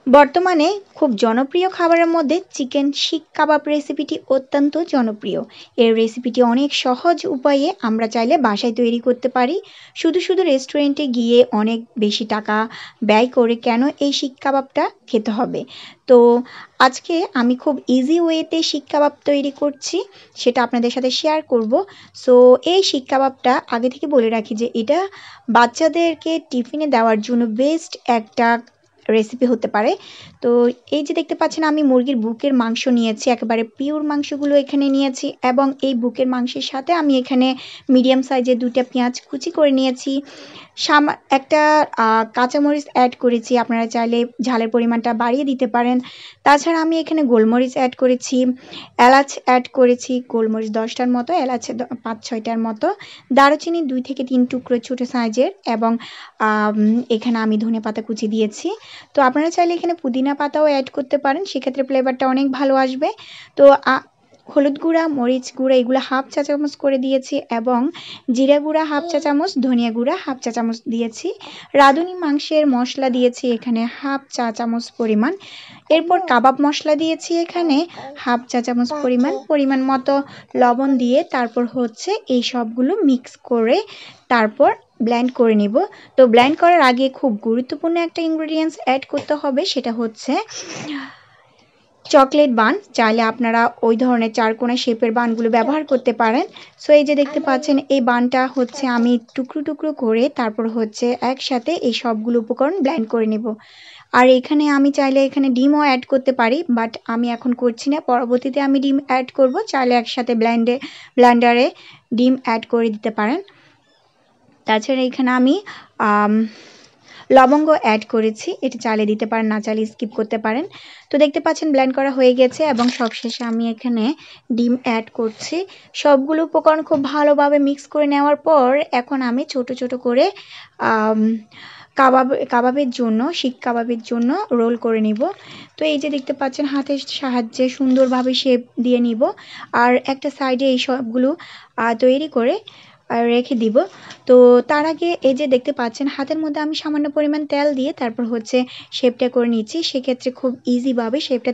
বর্তমানে খুব জনপ্রিয় খাবারের মধ্যে চিকেন শিক কাবাব রেসিপিটি অত্যন্ত জনপ্রিয়। এর রেসিপিটি অনেক সহজ উপায়ে আমরা চাইলে বাসায় তৈরি করতে পারি। শুধু শুধু রেস্টুরেন্টে গিয়ে অনেক বেশি টাকা ব্যয় করে কেন এই শিক কাবাবটা খেতে হবে। তো আজকে আমি খুব ইজি ওয়েতে শিক কাবাব তৈরি করছি, সেটা আপনাদের সাথে শেয়ার করব। সো এই শিক কাবাবটা আগে থেকে বলে রাখি যে এটা বাচ্চাদেরকে টিফিনে দেওয়ার জন্য বেস্ট একটা রেসিপি হতে পারে। তো এই যে দেখতে পাচ্ছেন আমি মুরগির বুকের মাংস নিয়েছি, একেবারে পিওর মাংসগুলো এখানে নিয়েছি এবং এই বুকের মাংসের সাথে আমি এখানে মিডিয়াম সাইজের 2টা পেঁয়াজ কুচি করে নিয়েছি। একটা কাঁচামরিচ অ্যাড করেছি, আপনারা চাইলে ঝালের পরিমাণটা বাড়িয়ে দিতে পারেন। তাছাড়া আমি এখানে গোলমরিচ অ্যাড করেছি, এলাচ অ্যাড করেছি, গোলমরিচ 10টার মতো, এলাচ 5-6টার মতো, দারুচিনি 2 থেকে 3 টুকরো ছোট সাইজের এবং এখানে আমি ধনেপাতা কুচি দিয়েছি। তো আপনারা চাইলে এখানে পুদিনা পাতাও অ্যাড করতে পারেন, সেক্ষেত্রে ফ্লেভারটা অনেক ভালো আসবে। তো হলুদ গুঁড়া, মরিচ গুঁড়া এগুলো হাফ চা চামচ করে দিয়েছি এবং জিরা গুঁড়া হাফ চা চামচ, ধনিয়া গুঁড়া হাফ চা চামচ দিয়েছি। রাঁধুনি মাংসের মশলা দিয়েছি এখানে হাফ চা চামচ পরিমাণ। এরপর কাবাব মশলা দিয়েছি এখানে হাফ চা চামচ পরিমাণ মতো লবণ দিয়ে তারপর হচ্ছে এই সবগুলো মিক্স করে তারপর ব্লেন্ড করে নিব। তো ব্লেন্ড করার আগে খুব গুরুত্বপূর্ণ একটা ইনগ্রেডিয়েন্টস অ্যাড করতে হবে, সেটা হচ্ছে চকলেট বান। চাইলে আপনারা ওই ধরনের চারকোনা শেপের বানগুলো ব্যবহার করতে পারেন। সো এই যে দেখতে পাচ্ছেন এই বানটা হচ্ছে আমি টুকরো টুকরো করে তারপর হচ্ছে একসাথে এই সবগুলো উপকরণ ব্লেন্ড করে নেব। আর এখানে আমি চাইলে এখানে ডিমও অ্যাড করতে পারি, বাট আমি এখন করছি না, পরবর্তীতে আমি ডিম অ্যাড করব। চাইলে একসাথে ব্লেন্ডারে ডিম অ্যাড করে দিতে পারেন। তাছাড়া এখানে আমি লবঙ্গ অ্যাড করেছি, এটা চাইলে দিতে পারেন, না চাইলে স্কিপ করতে পারেন। তো দেখতে পাচ্ছেন ব্লেন্ড করা হয়ে গেছে এবং সবশেষে আমি এখানে ডিম অ্যাড করছি। সবগুলো উপকরণ খুব ভালোভাবে মিক্স করে নেওয়ার পর এখন আমি ছোট ছোট করে কাবাবের জন্য শিক কাবাবের জন্য রোল করে নিব। তো এই যে দেখতে পাচ্ছেন হাতের সাহায্যে সুন্দরভাবে শেপ দিয়ে নিব আর একটা সাইডে এই সবগুলো তৈরি করে রেখে দিব। তো তার আগে এই যে দেখতে পাচ্ছেন হাতের মধ্যে আমি সামান্য পরিমাণ তেল দিয়ে তারপর হচ্ছে শেপটা করে নিচ্ছি। সেক্ষেত্রে খুব ইজিভাবে শেপটা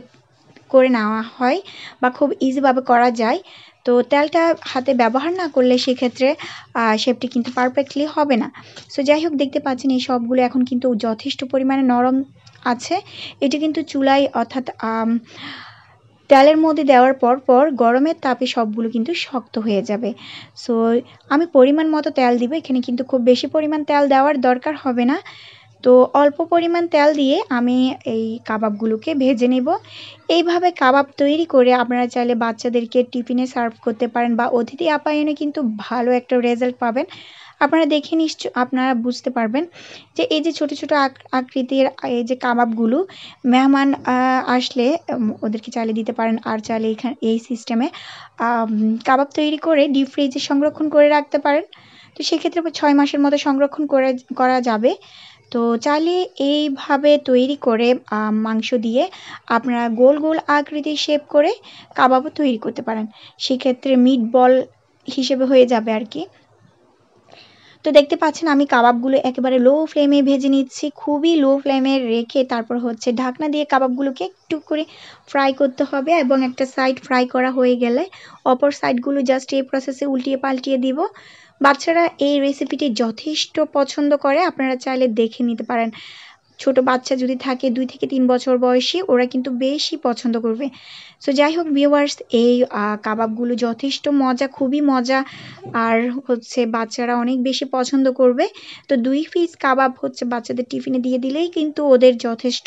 করে নেওয়া হয় বা খুব ইজিভাবে করা যায়। তো তেলটা হাতে ব্যবহার না করলে সেক্ষেত্রে শেপটি কিন্তু পারফেক্টলি হবে না। সো যাই হোক দেখতে পাচ্ছেন এই সবগুলো এখন কিন্তু যথেষ্ট পরিমাণে নরম আছে। এটি কিন্তু চুলায় অর্থাৎ তেলের মধ্যে দেওয়ার পর গরমের তাপে সবগুলো কিন্তু শক্ত হয়ে যাবে। সো আমি পরিমাণ মতো তেল দিব, এখানে কিন্তু খুব বেশি পরিমাণ তেল দেওয়ার দরকার হবে না। তো অল্প পরিমাণ তেল দিয়ে আমি এই কাবাবগুলোকে ভেজে নেব। এইভাবে কাবাব তৈরি করে আপনারা চাইলে বাচ্চাদেরকে টিফিনে সার্ভ করতে পারেন বা অতিথি আপ্যায়নে কিন্তু ভালো একটা রেজাল্ট পাবেন। আপনারা দেখে আপনারা বুঝতে পারবেন যে এই যে ছোট ছোট আকৃতির এই যে কাবাবগুলো মেহমান আসলে ওদেরকে চাইলে দিতে পারেন। আর চাইলে এখানে এই সিস্টেমে কাবাব তৈরি করে ডিপ ফ্রিজে সংরক্ষণ করে রাখতে পারেন। তো সেক্ষেত্রে 6 মাসের মতো সংরক্ষণ করা যাবে। তো চাইলে এইভাবে তৈরি করে মাংস দিয়ে আপনারা গোল গোল আকৃতির শেপ করে কাবাবও তৈরি করতে পারেন, সেক্ষেত্রে মিট বল হিসেবে হয়ে যাবে আর কি। তো দেখতে পাচ্ছেন আমি কাবাবগুলো একেবারে লো ফ্লেমে ভেজে নিচ্ছি, খুবই লো ফ্লেমে রেখে তারপর হচ্ছে ঢাকনা দিয়ে কাবাবগুলোকে একটু করে ফ্রাই করতে হবে এবং একটা সাইড ফ্রাই করা হয়ে গেলে অপর সাইডগুলো জাস্ট এই প্রসেসে উল্টিয়ে পাল্টিয়ে দিব। বাচ্চারা এই রেসিপিটি যথেষ্ট পছন্দ করে, আপনারা চাইলে দেখে নিতে পারেন। ছোট বাচ্চা যদি থাকে 2 থেকে 3 বছর বয়সী, ওরা কিন্তু বেশি পছন্দ করবে। সো যাই হোক ভিউয়ার্স, এই কাবাবগুলো যথেষ্ট মজা, খুবই মজা আর হচ্ছে বাচ্চারা অনেক বেশি পছন্দ করবে। তো 2 পিস কাবাব হচ্ছে বাচ্চাদের টিফিনে দিয়ে দিলেই কিন্তু ওদের যথেষ্ট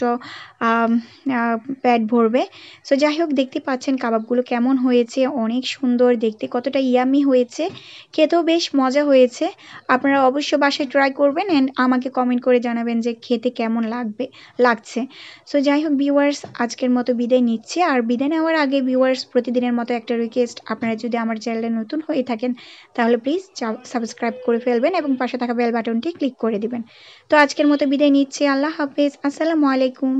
পেট ভরবে। সো যাই হোক দেখতে পাচ্ছেন কাবাবগুলো কেমন হয়েছে, অনেক সুন্দর দেখতে, কতটা ইয়ামি হয়েছে, খেতেও বেশ মজা হয়েছে। আপনারা অবশ্য বাসায় ট্রাই করবেন অ্যান্ড আমাকে কমেন্ট করে জানাবেন যে খেতে কেমন লাগছে। সো যাই হোক ভিউয়ার্স, আজকের মতো বিদায় নিচ্ছি। আর বিদায় নেওয়ার আগে ভিউয়ার্স প্রতিদিনের মতো একটা রিকোয়েস্ট, আপনারা যদি আমার চ্যানেলে নতুন হয়ে থাকেন তাহলে প্লিজ সাবস্ক্রাইব করে ফেলবেন এবং পাশে থাকা বেল বাটনটি ক্লিক করে দিবেন। তো আজকের মতো বিদায় নিচ্ছি, আল্লাহ হাফেজ, আসসালামু আলাইকুম।